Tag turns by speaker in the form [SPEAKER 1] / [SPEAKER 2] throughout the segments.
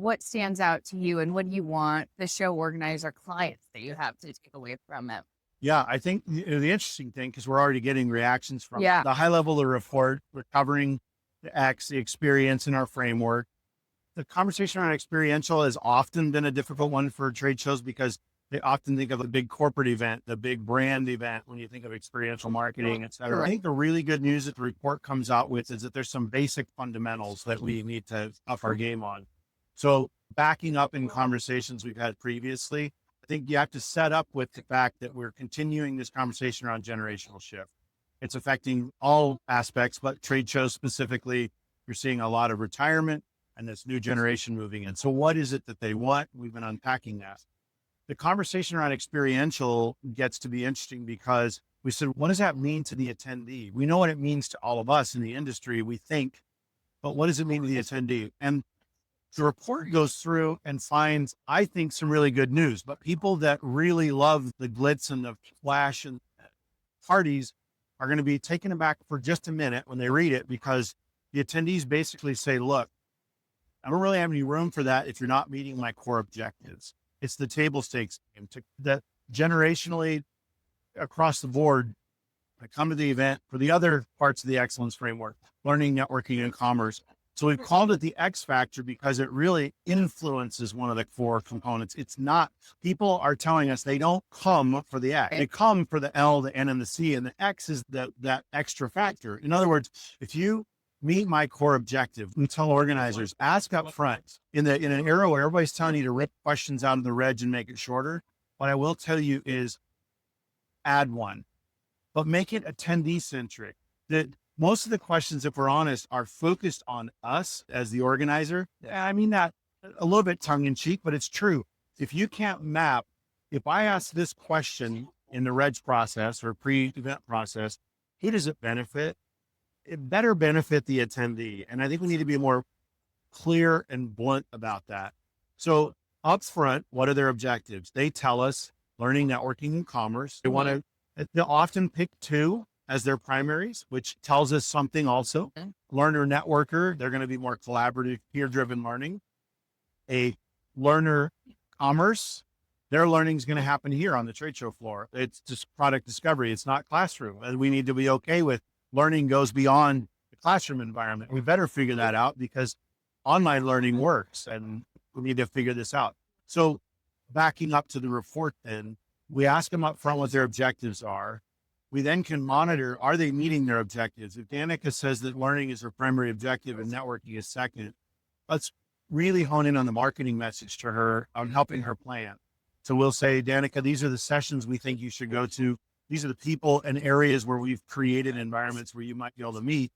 [SPEAKER 1] What stands out to you, and what do you want the show organizer clients that you have to take away from it?
[SPEAKER 2] Yeah, I think the interesting thing, because we're already getting reactions from
[SPEAKER 1] Yeah.
[SPEAKER 2] the high level of the report, we're covering the X, the experience in our framework. The conversation around experiential has often been a difficult one for trade shows because they often think of a big corporate event, the big brand event, when you think of experiential marketing, et cetera. I think the really good news that the report comes out with is that there's some basic fundamentals that we need to up our game on. So backing up in conversations we've had previously, I think you have to set up with the fact that we're continuing this conversation around generational shift. It's affecting all aspects, but trade shows specifically, you're seeing a lot of retirement and this new generation moving in. So what is it that they want? We've been unpacking that. The conversation around experiential gets to be interesting because we said, what does that mean to the attendee? We know what it means to all of us in the industry, we think, but what does it mean to the attendee? And the report goes through and finds, I think, some really good news, but people that really love the glitz and the flash and parties are going to be taken aback for just a minute when they read it, because the attendees basically say, look, I don't really have any room for that if you're not meeting my core objectives. It's the table stakes game that generationally across the board, I come to the event for the other parts of the excellence framework, learning, networking, and commerce. So we've called it the X factor because it really influences one of the core components. It's not, people are telling us they don't come for the X. They come for the L, the N, and the C, and the X is that extra factor. In other words, if you meet my core objective, we tell organizers, ask up front. In an era where everybody's telling you to rip questions out of the reg and make it shorter, what I will tell you is add one, but make it attendee centric. That most of the questions, if we're honest, are focused on us as the organizer. I mean that a little bit tongue in cheek, but it's true. If you can't map, if I ask this question in the reg process or pre-event process, who does it benefit? It better benefit the attendee. And I think we need to be more clear and blunt about that. So up front, what are their objectives? They tell us learning, networking, and commerce. They'll often pick two as their primaries, which tells us something also. Learner, networker, they're going to be more collaborative, peer-driven learning. A learner, commerce, their learning is going to happen here on the trade show floor. It's just product discovery. It's not classroom. And we need to be okay with learning goes beyond the classroom environment. We better figure that out because online learning works and we need to figure this out. So backing up to the report, then we ask them up front what their objectives are. We then can monitor, are they meeting their objectives? If Danica says that learning is her primary objective and networking is second, let's really hone in on the marketing message to her on helping her plan. So we'll say, Danica, these are the sessions we think you should go to. These are the people and areas where we've created environments where you might be able to meet.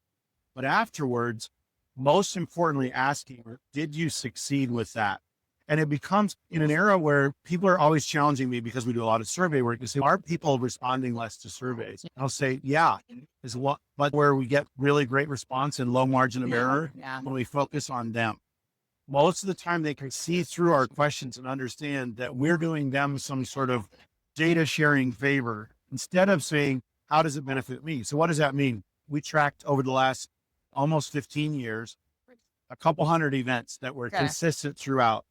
[SPEAKER 2] But afterwards, most importantly, asking, did you succeed with that? And it becomes in an era where people are always challenging me because we do a lot of survey work to say, are people responding less to surveys? I'll say, yeah, is what, but where we get really great response and low margin of error when we focus on them. Most of the time they can see through our questions and understand that we're doing them some sort of data sharing favor instead of saying, how does it benefit me? So what does that mean? We tracked over the last almost 15 years, a couple hundred events that were consistent throughout.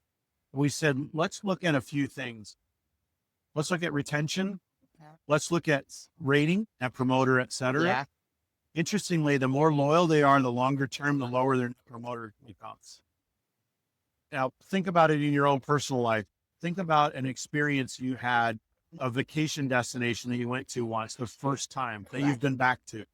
[SPEAKER 2] We said, let's look at a few things. Let's look at retention. Let's look at rating, net promoter, et cetera. Yeah. Interestingly, the more loyal they are in the longer term, the lower their net promoter becomes. Now, think about it in your own personal life. Think about an experience you had, a vacation destination that you went to once, the first time that you've been back to.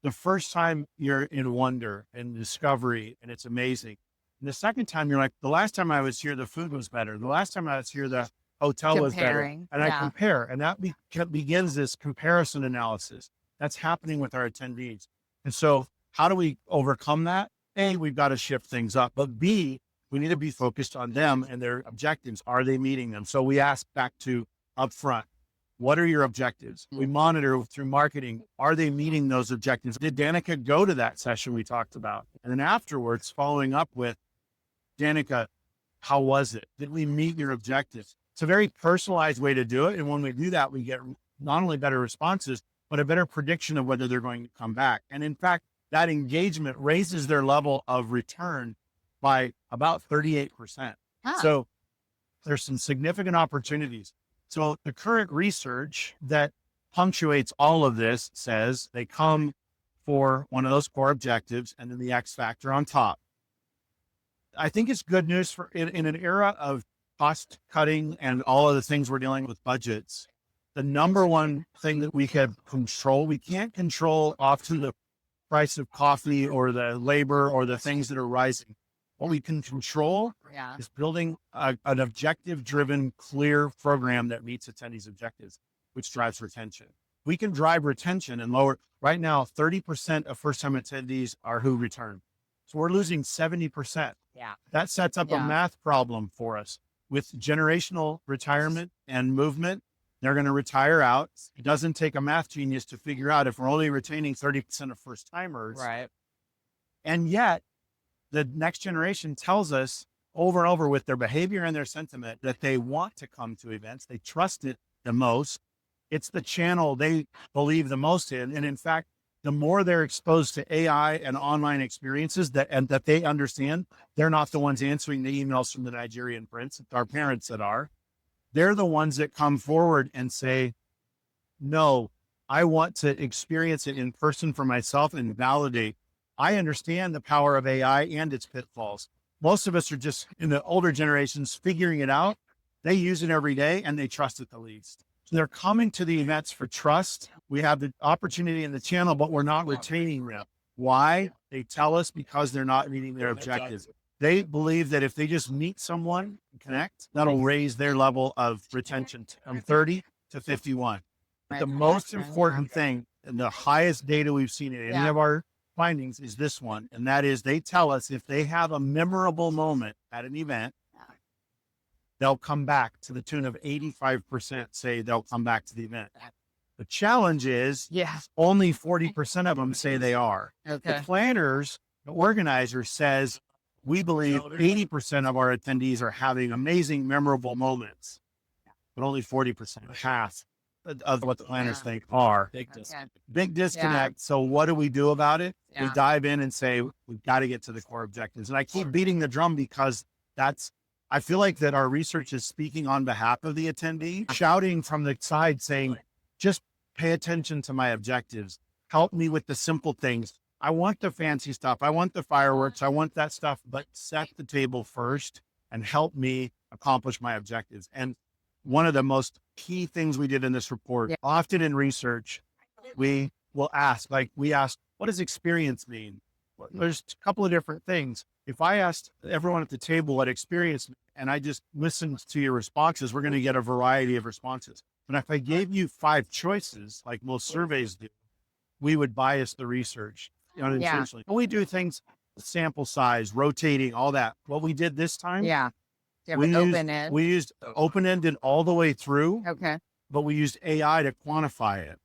[SPEAKER 2] The first time you're in wonder and discovery, and it's amazing. And the second time you're like, the last time I was here, the food was better. The last time I was here, the hotel was better. And I compare, and that begins this comparison analysis that's happening with our attendees. And so how do we overcome that? A, we've got to shift things up, but B, we need to be focused on them and their objectives. Are they meeting them? So we ask back to upfront, what are your objectives? We monitor through marketing. Are they meeting those objectives? Did Danica go to that session we talked about? And then afterwards, following up with, Danica, how was it? Did we meet your objectives? It's a very personalized way to do it. And when we do that, we get not only better responses, but a better prediction of whether they're going to come back. And in fact, that engagement raises their level of return by about 38%.
[SPEAKER 1] Huh.
[SPEAKER 2] So there's some significant opportunities. So the current research that punctuates all of this says they come for one of those core objectives and then the X factor on top. I think it's good news for in an era of cost cutting and all of the things we're dealing with budgets. The number one thing that we can control, we can't control often the price of coffee or the labor or the things that are rising. What we can control is building an objective driven, clear program that meets attendees' objectives, which drives retention. We can drive retention and lower. Right now, 30% of first time attendees are who return. So we're losing 70%.
[SPEAKER 1] Yeah.
[SPEAKER 2] That sets up a math problem for us with generational retirement and movement. They're going to retire out. It doesn't take a math genius to figure out if we're only retaining 30% of first timers.
[SPEAKER 1] Right.
[SPEAKER 2] And yet the next generation tells us over and over with their behavior and their sentiment that they want to come to events. They trust it the most. It's the channel they believe the most in. And in fact, the more they're exposed to AI and online experiences that they understand, they're not the ones answering the emails from the Nigerian prince. It's our parents that are. They're the ones that come forward and say, no, I want to experience it in person for myself and validate. I understand the power of AI and its pitfalls. Most of us are just in the older generations figuring it out. They use it every day and they trust it the least. So they're coming to the events for trust. We have the opportunity in the channel, but we're not retaining them. Why? They tell us because they're not meeting their objectives. They believe that if they just meet someone and connect, that'll raise their level of retention from 30 to 51. But the most important thing and the highest data we've seen in any of our findings is this one. And that is they tell us if they have a memorable moment at an event, they'll come back to the tune of 85% say they'll come back to the event. The challenge is only 40% of them say they are.
[SPEAKER 1] Okay.
[SPEAKER 2] The planners, the organizer says, we believe 80% of our attendees are having amazing, memorable moments, but only 40%, half of what the planners think are. Big disconnect. So what do we do about it? We dive in and say, we've got to get to the core objectives. And I keep beating the drum because I feel like that our research is speaking on behalf of the attendee, shouting from the side saying, just pay attention to my objectives. Help me with the simple things. I want the fancy stuff. I want the fireworks. I want that stuff, but set the table first and help me accomplish my objectives. And one of the most key things we did in this report, often in research, we will ask, what does experience mean? Well, there's a couple of different things. If I asked everyone at the table what experience meant, and I just listened to your responses, we're going to get a variety of responses. But if I gave you 5 choices, like most surveys do, we would bias the research unintentionally. And we do things, sample size, rotating, all that. What we did this time, we used open-ended all the way through, but we used AI to quantify it.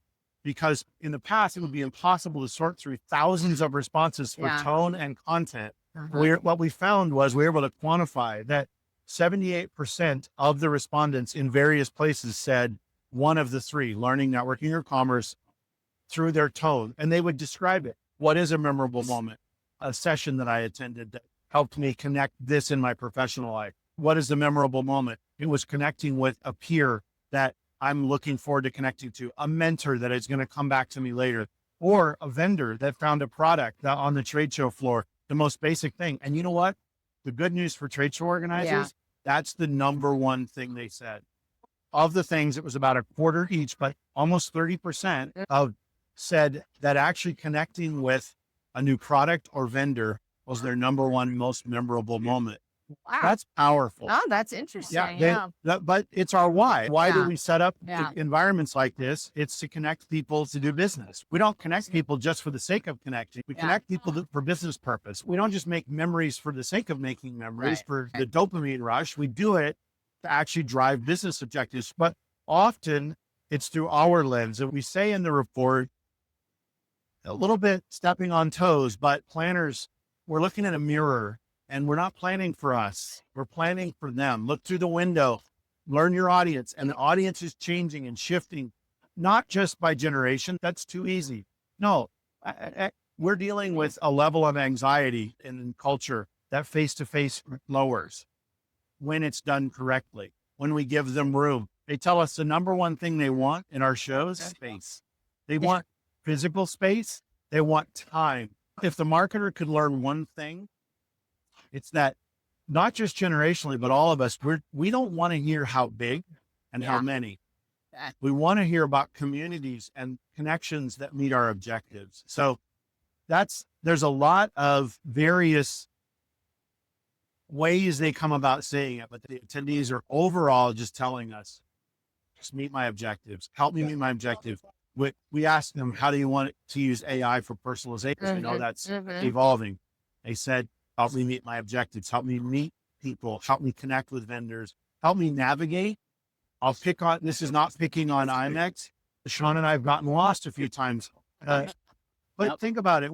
[SPEAKER 2] Because in the past, it would be impossible to sort through thousands of responses for tone and content. What we found was we were able to quantify that 78% of the respondents in various places said one of the 3, learning, networking, or commerce, through their tone. And they would describe it. What is a memorable moment? A session that I attended that helped me connect this in my professional life. What is the memorable moment? It was connecting with a peer that I'm looking forward to connecting to, a mentor that is going to come back to me later, or a vendor that found a product that on the trade show floor, the most basic thing. And you know what? The good news for trade show organizers, that's the number one thing they said. Of the things, it was about a quarter each, but almost 30% of said that actually connecting with a new product or vendor was their number one most memorable moment.
[SPEAKER 1] Wow.
[SPEAKER 2] That's powerful.
[SPEAKER 1] Oh, that's interesting.
[SPEAKER 2] But it's our why. Why do we set up environments like this? It's to connect people to do business. We don't connect people just for the sake of connecting. We connect people for business purpose. We don't just make memories for the sake of making memories for the dopamine rush. We do it to actually drive business objectives. But often it's through our lens. And we say in the report, a little bit stepping on toes, but planners, we're looking at a mirror. And we're not planning for us. We're planning for them. Look through the window, learn your audience. And the audience is changing and shifting, not just by generation. That's too easy. No, we're dealing with a level of anxiety in culture that face-to-face lowers when it's done correctly, when we give them room. They tell us the number one thing they want in our shows, space. They want physical space. They want time. If the marketer could learn one thing, it's that not just generationally, but all of us, we don't want to hear how big and how many. We want to hear about communities and connections that meet our objectives. So there's a lot of various ways they come about saying it, but the attendees are overall just telling us, just meet my objectives, help me meet my objectives. We asked them, how do you want to use AI for personalization? We know that's evolving. They said, help me meet my objectives, help me meet people, help me connect with vendors, help me navigate. I'll pick on, this is not picking on IMEX. Sean and I have gotten lost a few times. But think about it.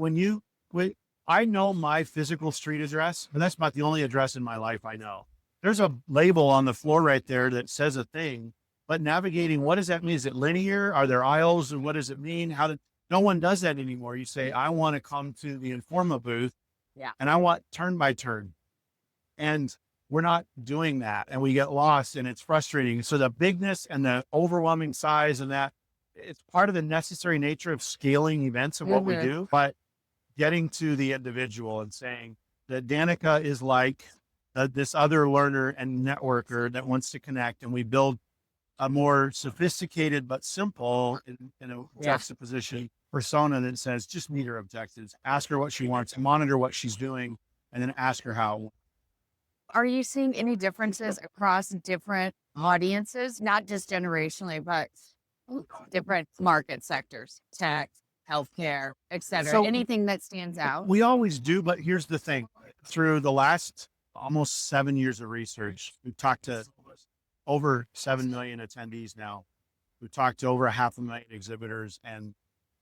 [SPEAKER 2] I know my physical street address, and that's about the only address in my life I know. There's a label on the floor right there that says a thing, but navigating, what does that mean? Is it linear? Are there aisles? And what does it mean? No one does that anymore. You say, I want to come to the Informa booth and I want turn by turn. And we're not doing that. And we get lost and it's frustrating. So the bigness and the overwhelming size and that, it's part of the necessary nature of scaling events and what we do, but getting to the individual and saying that Danica is like this other learner and networker that wants to connect, and we build a more sophisticated but simple in a juxtaposition persona that says, just meet her objectives, ask her what she wants, monitor what she's doing, and then ask her how.
[SPEAKER 1] Are you seeing any differences across different audiences, not just generationally, but different market sectors, tech, healthcare, et cetera?
[SPEAKER 2] So
[SPEAKER 1] anything that stands out?
[SPEAKER 2] We always do, but here's the thing. Through the last almost 7 years of research, we've talked to over 7 million attendees now. We've talked to over 500,000 exhibitors and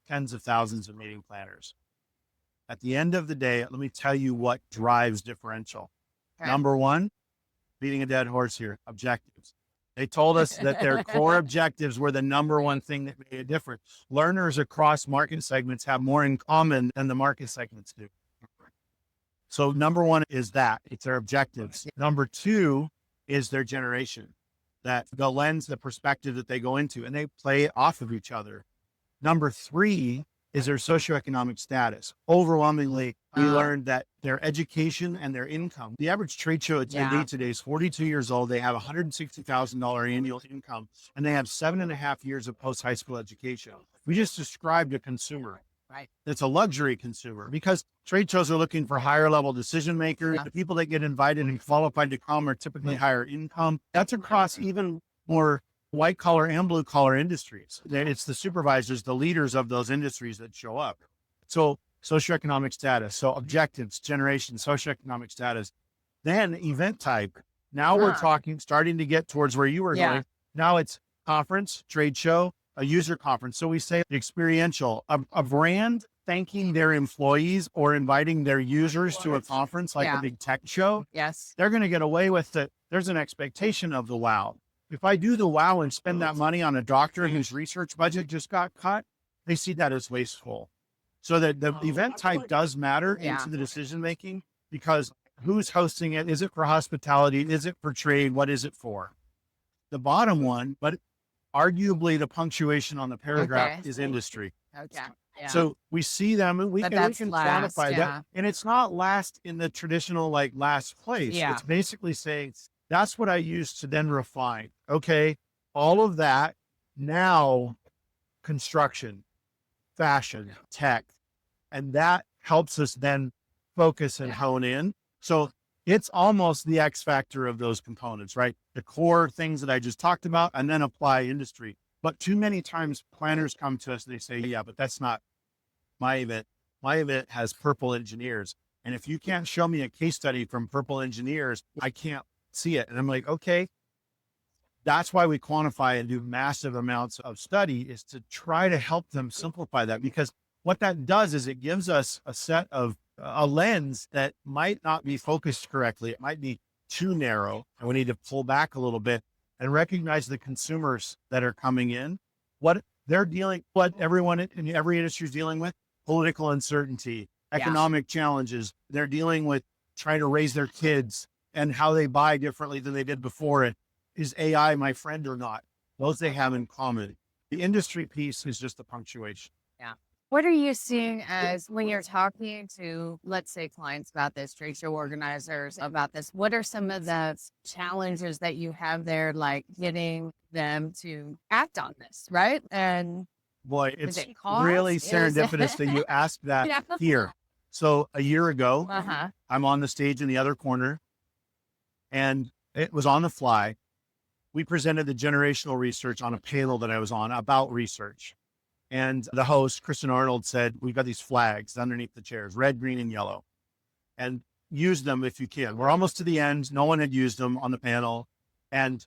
[SPEAKER 2] tens of thousands of meeting planners. At the end of the day, let me tell you what drives differential. Okay. Number one, beating a dead horse here, objectives. They told us that their core objectives were the number one thing that made a difference. Learners across market segments have more in common than the market segments do. So number one is that it's their objectives. Number two is their generation, that the lens, the perspective that they go into, and they play off of each other. Number three is their socioeconomic status. Overwhelmingly, we learned that their education and their income, the average trade show attendee today is 42 years old. They have $160,000 annual income, and they have 7.5 years of post-high school education. We just described a consumer. Right. It's a luxury consumer, because trade shows are looking for higher level decision makers. The people that get invited and qualified to come are typically higher income. That's across even more white collar and blue collar industries. It's the supervisors, the leaders of those industries that show up. So socioeconomic status, so objectives, generation, socioeconomic status, then event type. Now we're starting to get towards where you were going. Now it's conference, trade show, a user conference. So we say experiential, a brand thanking their employees or inviting their users to a conference like a big tech show.
[SPEAKER 1] Yes.
[SPEAKER 2] They're going to get away with it. There's an expectation of the wow. If I do the wow and spend that money on a doctor whose research budget just got cut, they see that as wasteful. So that the event type does matter into the decision-making, because who's hosting it? Is it for hospitality? Is it for trade? What is it for? The bottom one, but arguably the punctuation on the paragraph is industry.
[SPEAKER 1] Okay. Yeah.
[SPEAKER 2] So we see them and we can quantify that. And it's not last in the traditional, like last place. Yeah. It's basically saying, that's what I use to then refine. Okay. All of that now, construction, fashion, tech, and that helps us then focus and hone in. So it's almost the X factor of those components, right? The core things that I just talked about, and then apply industry. But too many times planners come to us and they say, yeah, but that's not my event. My event has purple engineers. And if you can't show me a case study from purple engineers, I can't see it. And I'm like, okay, that's why we quantify and do massive amounts of study, is to try to help them simplify that. Because what that does is it gives us a lens that might not be focused correctly. It might be too narrow, and we need to pull back a little bit and recognize the consumers that are coming in, what everyone in every industry is dealing with: political uncertainty, economic challenges. They're dealing with trying to raise their kids and how they buy differently than they did before. And is AI my friend or not? Those they have in common. The industry piece is just the punctuation.
[SPEAKER 1] Yeah. What are you seeing as when you're talking to, let's say, clients about this, trade show organizers about this? What are some of the challenges that you have there, like getting them to act on this, right? And
[SPEAKER 2] Boy,
[SPEAKER 1] is
[SPEAKER 2] it's
[SPEAKER 1] it cost?
[SPEAKER 2] really
[SPEAKER 1] Is
[SPEAKER 2] serendipitous that you asked that
[SPEAKER 1] Yeah.
[SPEAKER 2] here. So a year ago,
[SPEAKER 1] Uh-huh.
[SPEAKER 2] I'm on the stage in the other corner, and it was on the fly. We presented the generational research on a panel that I was on about research. And the host, Kristen Arnold, said, we've got these flags underneath the chairs, red, green, and yellow, and use them if you can. We're almost to the end. No one had used them on the panel. And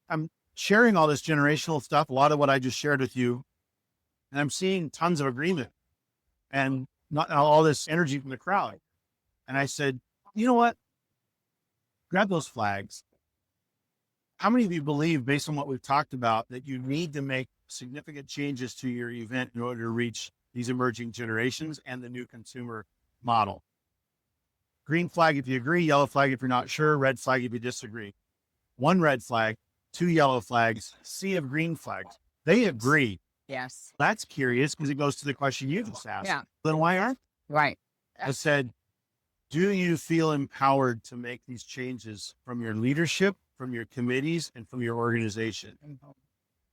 [SPEAKER 2] I'm sharing all this generational stuff, a lot of what I just shared with you. And I'm seeing tons of agreement and not all this energy from the crowd. And I said, you know what? Grab those flags. How many of you believe, based on what we've talked about, that you need to make significant changes to your event in order to reach these emerging generations and the new consumer model? Green flag if you agree, yellow flag if you're not sure, red flag if you disagree. One red flag, two yellow flags, sea of green flags. They agree.
[SPEAKER 1] Yes.
[SPEAKER 2] That's curious because it goes to the question you just asked.
[SPEAKER 1] Yeah.
[SPEAKER 2] Then why aren't
[SPEAKER 1] Right.
[SPEAKER 2] I said, do you feel empowered to make these changes from your leadership, from your committees, and from your organization?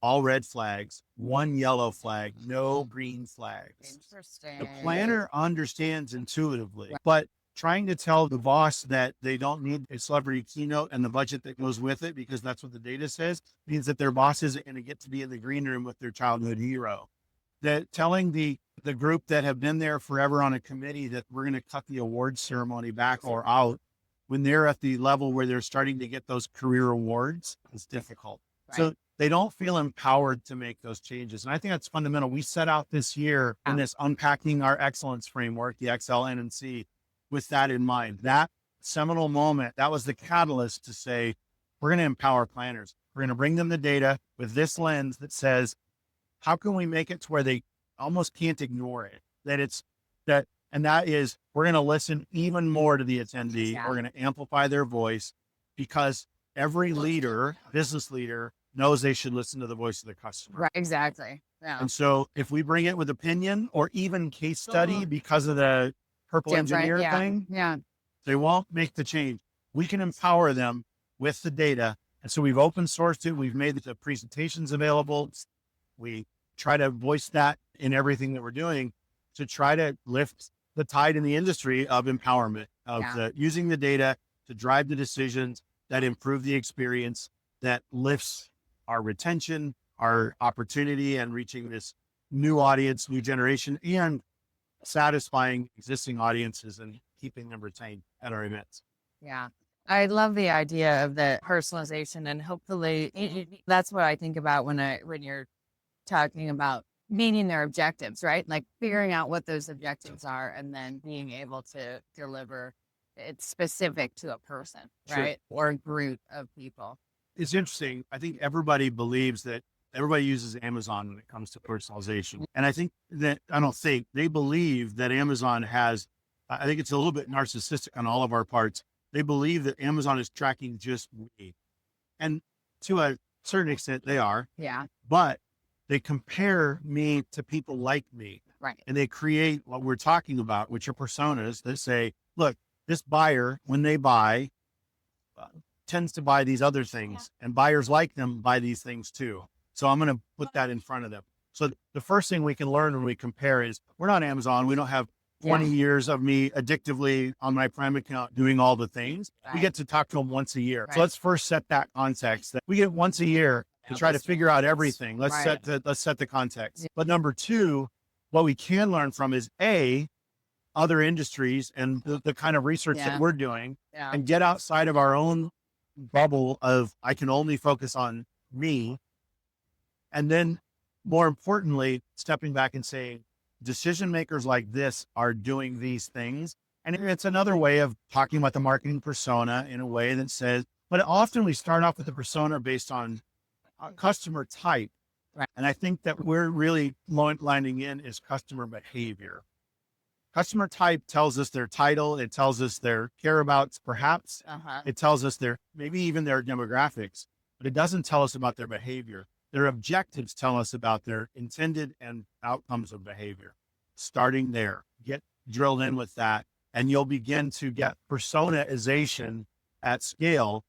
[SPEAKER 2] All red flags, one yellow flag, no green flags.
[SPEAKER 1] Interesting.
[SPEAKER 2] The planner understands intuitively, but trying to tell the boss that they don't need a celebrity keynote and the budget that goes with it, because that's what the data says, means that their boss isn't going to get to be in the green room with their childhood hero. That telling the group that have been there forever on a committee that we're going to cut the awards ceremony back or out when they're at the level where they're starting to get those career awards is difficult.
[SPEAKER 1] Right.
[SPEAKER 2] So they don't feel empowered to make those changes. And I think that's fundamental. We set out this year in this Unpacking Our Excellence framework, the XLNNC, with that in mind. That seminal moment, that was the catalyst to say, we're going to empower planners. We're going to bring them the data with this lens that says, how can we make it to where they almost can't ignore it? And that is, we're going to listen even more to the attendee.
[SPEAKER 1] Yeah.
[SPEAKER 2] We're going to amplify their voice because every leader, business leader, knows they should listen to the voice of the customer.
[SPEAKER 1] Right. Exactly. Yeah.
[SPEAKER 2] And so if we bring it with opinion or even case study because of the purple engineer thing, they won't make the change. We can empower them with the data. And so we've open sourced it. We've made the presentations available. We try to voice that in everything that we're doing to try to lift the tide in the industry of empowerment, of using the data to drive the decisions that improve the experience, that lifts our retention, our opportunity, and reaching this new audience, new generation, and satisfying existing audiences and keeping them retained at our events.
[SPEAKER 1] Yeah. I love the idea of the personalization, and hopefully that's what I think about when you're talking about meeting their objectives, right? Like figuring out what those objectives are and then being able to deliver it specific to a person, right? Or a group of people.
[SPEAKER 2] It's interesting. I think everybody believes that everybody uses Amazon when it comes to personalization. And I think that, they believe that Amazon has, I think it's a little bit narcissistic on all of our parts. They believe that Amazon is tracking just me. And to a certain extent they are.
[SPEAKER 1] Yeah.
[SPEAKER 2] But they compare me to people like me.
[SPEAKER 1] Right.
[SPEAKER 2] And they create what we're talking about, which are personas that say, look, this buyer, when they buy, tends to buy these other things, and buyers like them buy these things too. So I'm going to put that in front of them. So the first thing we can learn when we compare is we're not Amazon. We don't have 20 years of me addictively on my Prime account doing all the things.
[SPEAKER 1] Right.
[SPEAKER 2] We get to talk to them once a year.
[SPEAKER 1] Right.
[SPEAKER 2] So let's first set that context that we get once a year to try to figure out everything. Let's set the context. But number two, what we can learn from is other industries and the kind of research that we're doing, and get outside of our own bubble of I can only focus on me. And then more importantly, stepping back and saying, decision makers like this are doing these things. And it's another way of talking about the marketing persona in a way that says, but often we start off with the persona based on customer type.
[SPEAKER 1] Right.
[SPEAKER 2] And I think that we're really lining in is customer behavior. Customer type tells us their title. It tells us their care-abouts, perhaps. It tells us maybe even their demographics, but it doesn't tell us about their behavior. Their objectives tell us about their intended and outcomes of behavior. Starting there, get drilled in with that, and you'll begin to get personalization at scale.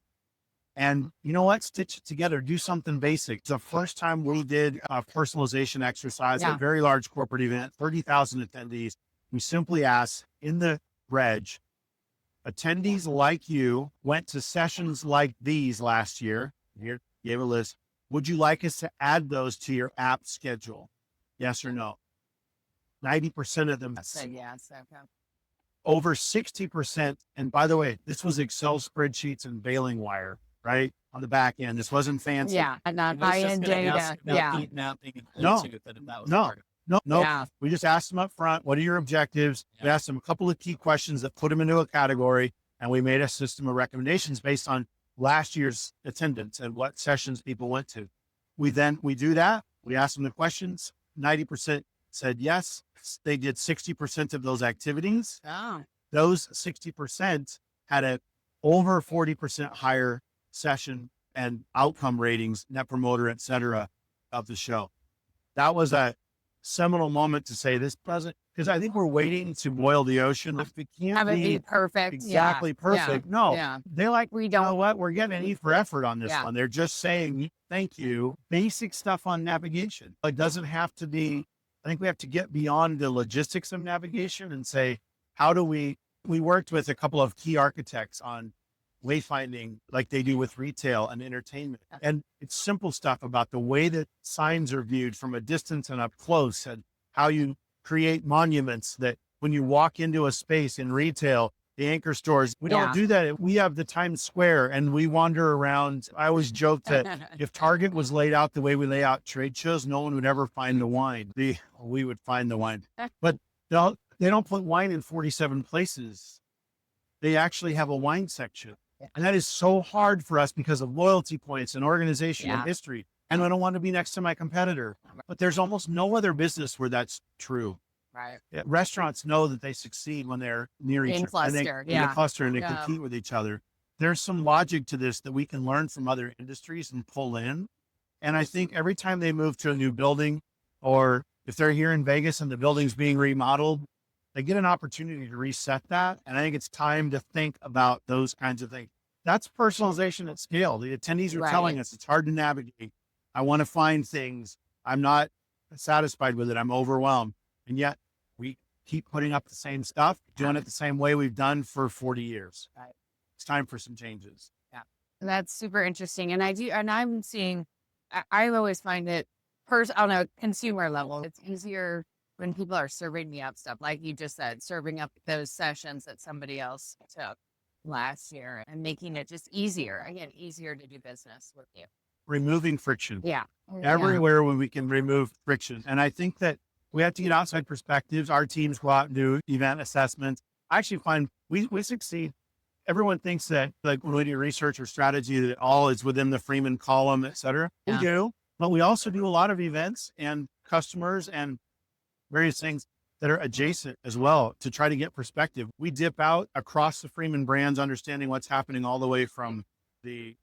[SPEAKER 2] And you know what? Stitch it together. Do something basic. The first time we did a personalization exercise at a very large corporate event, 30,000 attendees, we simply asked in the reg, attendees like you went to sessions like these last year. Here, gave a list. Would you like us to add those to your app schedule? Yes or no? 90% of them said
[SPEAKER 1] yes. Okay.
[SPEAKER 2] Over 60%. And by the way, this was Excel spreadsheets and bailing wire, right? On the back end. This wasn't fancy.
[SPEAKER 1] Yeah. Not high-end data. Yeah.
[SPEAKER 2] No.
[SPEAKER 1] Yeah.
[SPEAKER 2] We just asked them up front, what are your objectives? We asked them a couple of key questions that put them into a category, and we made a system of recommendations based on last year's attendance and what sessions people went to. We do that. We asked them the questions. 90% said yes. They did 60% of those activities.
[SPEAKER 1] Oh.
[SPEAKER 2] Those 60% had a over 40% higher session and outcome ratings, net promoter, et cetera, of the show. That was a seminal moment to say this doesn't, because I think we're waiting to boil the ocean. If it can't
[SPEAKER 1] Have it be perfect.
[SPEAKER 2] exactly perfect.
[SPEAKER 1] Yeah.
[SPEAKER 2] No,
[SPEAKER 1] Yeah.
[SPEAKER 2] they're like,
[SPEAKER 1] We
[SPEAKER 2] you know
[SPEAKER 1] don't.
[SPEAKER 2] what? We're getting an E for effort on this
[SPEAKER 1] Yeah.
[SPEAKER 2] one. They're just saying, thank you. Basic stuff on navigation. It doesn't have to be, I think we have to get beyond the logistics of navigation and say, how do we worked with a couple of key architects on wayfinding like they do with retail and entertainment. And it's simple stuff about the way that signs are viewed from a distance and up close, and how you create monuments that when you walk into a space in retail, the anchor stores, we don't do that. We have the Times Square and we wander around. I always joke that if Target was laid out the way we lay out trade shows, no one would ever find the wine. We would find the wine, but they don't put wine in 47 places. They actually have a wine section. And that is so hard for us because of loyalty points and organization and history. And I don't want to be next to my competitor, but there's almost no other business where that's true.
[SPEAKER 1] Right.
[SPEAKER 2] Restaurants know that they succeed when they're near each other. In a cluster and they compete with each other. There's some logic to this that we can learn from other industries and pull in. And I think every time they move to a new building, or if they're here in Vegas and the building's being remodeled, they get an opportunity to reset that. And I think it's time to think about those kinds of things. That's personalization at scale. The attendees are telling us it's hard to navigate. I want to find things. I'm not satisfied with it. I'm overwhelmed. And yet we keep putting up the same stuff, doing it the same way we've done for 40 years. Right. It's time for some changes.
[SPEAKER 1] Yeah. That's super interesting. And I'm seeing, I always find it on a consumer level, it's easier when people are serving me up stuff, like you just said, serving up those sessions that somebody else took last year and making it just easier to do business with you.
[SPEAKER 2] Removing friction.
[SPEAKER 1] Yeah.
[SPEAKER 2] Everywhere where we can remove friction. And I think that we have to get outside perspectives. Our teams go out and do event assessments. I actually find we succeed. Everyone thinks that like when we do research or strategy, that all is within the Freeman column, et cetera. We do, but we also do a lot of events and customers and various things that are adjacent as well to try to get perspective. We dip out across the Freeman brands, understanding what's happening all the way from the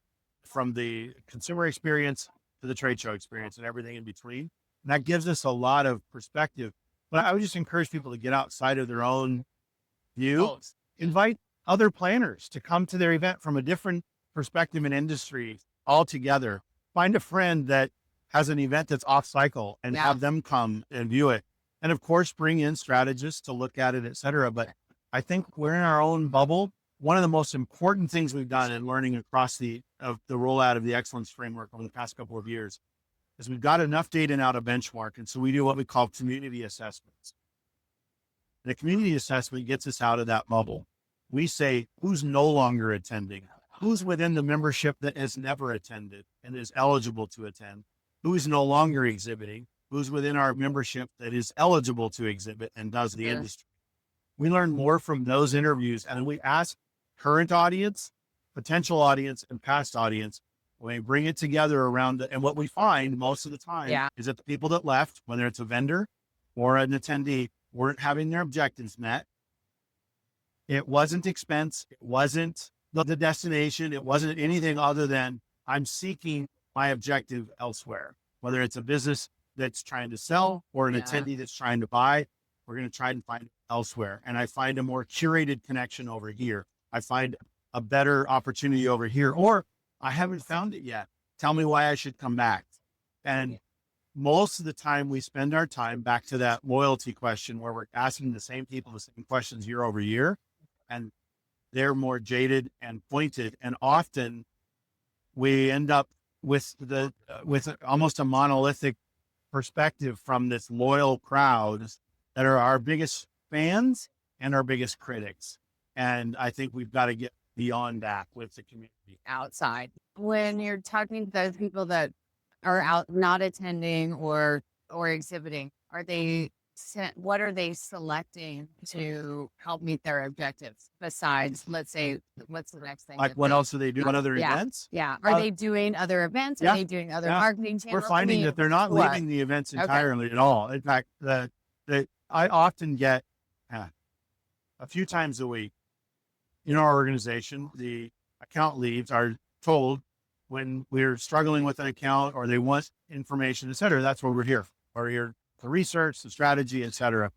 [SPEAKER 2] consumer experience to the trade show experience and everything in between. And that gives us a lot of perspective. But I would just encourage people to get outside of their own view, invite other planners to come to their event from a different perspective and industry altogether. Find a friend that has an event that's off cycle and have them come and view it. And of course, bring in strategists to look at it, et cetera. But I think we're in our own bubble. One of the most important things we've done in learning across the rollout of the excellence framework over the past couple of years is we've got enough data now to benchmark. And so we do what we call community assessments. And the community assessment gets us out of that bubble. We say, who's no longer attending? Who's within the membership that has never attended and is eligible to attend? Who is no longer exhibiting? Who's within our membership that is eligible to exhibit and does the industry? We learn more from those interviews, and we ask current audience, potential audience, and past audience. We bring it together around and what we find most of the time is that the people that left, whether it's a vendor or an attendee, weren't having their objectives met. It wasn't expense. It wasn't the destination. It wasn't anything other than I'm seeking my objective elsewhere, whether it's a business that's trying to sell or an attendee that's trying to buy. We're going to try and find it elsewhere. And I find a more curated connection over here. I find a better opportunity over here, or I haven't found it yet. Tell me why I should come back. And most of the time we spend our time back to that loyalty question where we're asking the same people the same questions year over year, and they're more jaded and pointed. And often we end up with almost a monolithic perspective from this loyal crowd that are our biggest fans and our biggest critics. And I think we've got to get beyond that with the community.
[SPEAKER 1] Outside. When you're talking to those people that are out not attending or exhibiting, what are they selecting to help meet their objectives besides, let's say, what's the next thing?
[SPEAKER 2] Like what else are they doing? What other events?
[SPEAKER 1] Yeah. Are they doing other events? Are they doing other marketing channels?
[SPEAKER 2] We're finding that they're not leaving the events entirely at all. In fact, I often get a few times a week in our organization, the account leads are told when we're struggling with an account or they want information, et cetera, that's what we're here. We're here for research, the strategy, et cetera.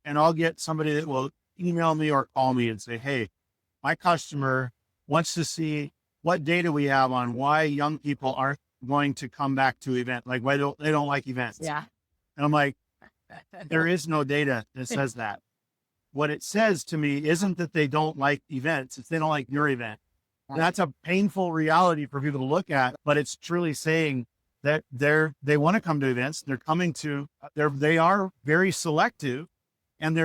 [SPEAKER 2] And I'll get somebody that will email me or call me and say, hey, my customer wants to see what data we have on why young people aren't going to come back to event. Like, why they don't like events.
[SPEAKER 1] Yeah.
[SPEAKER 2] And I'm like, there is no data that says that. What it says to me isn't that they don't like events. It's they don't like your event. And that's a painful reality for people to look at, but it's truly saying that they want to come to events. They're coming to, they are very selective. And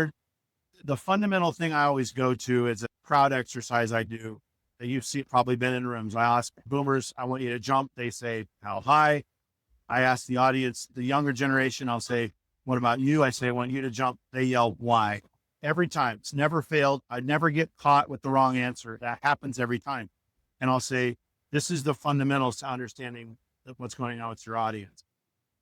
[SPEAKER 2] the fundamental thing I always go to is a crowd exercise I do that you've probably been in rooms. I ask boomers, I want you to jump. They say, how high? I ask the audience, the younger generation, I'll say, what about you? I say, I want you to jump. They yell, why? Every time. It's never failed. I never get caught with the wrong answer. That happens every time. And I'll say, this is the fundamentals to understanding what's going on with your audience.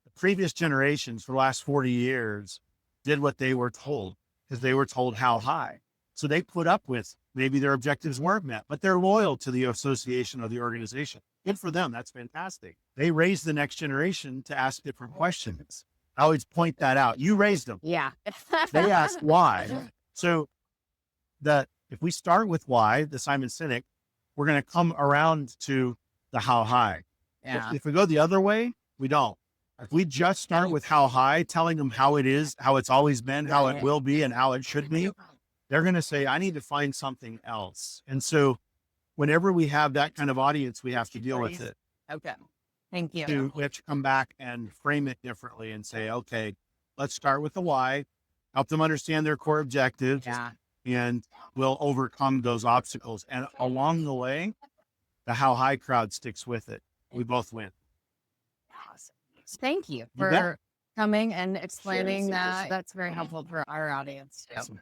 [SPEAKER 2] The previous generations for the last 40 years did what they were told because they were told how high. So they put up with maybe their objectives weren't met, but they're loyal to the association or the organization. Good for them. That's fantastic. They raised the next generation to ask different questions. I always point that out. You raised them.
[SPEAKER 1] Yeah.
[SPEAKER 2] They asked why. So if we start with why, the Simon Sinek, we're going to come around to the how high.
[SPEAKER 1] Yeah.
[SPEAKER 2] If we go the other way, we don't. If we just start with how high, telling them how it is, how it's always been, how it will be, and how it should be, they're going to say, I need to find something else. And so whenever we have that kind of audience, we have to deal with it.
[SPEAKER 1] Okay. Thank you.
[SPEAKER 2] We have to come back and frame it differently and say, okay, let's start with the why, help them understand their core objectives, and we'll overcome those obstacles. And along the way, the how high crowd sticks with it. We both win.
[SPEAKER 1] Awesome. Thank you for coming and explaining that. That's very helpful for our audience too.
[SPEAKER 2] Awesome.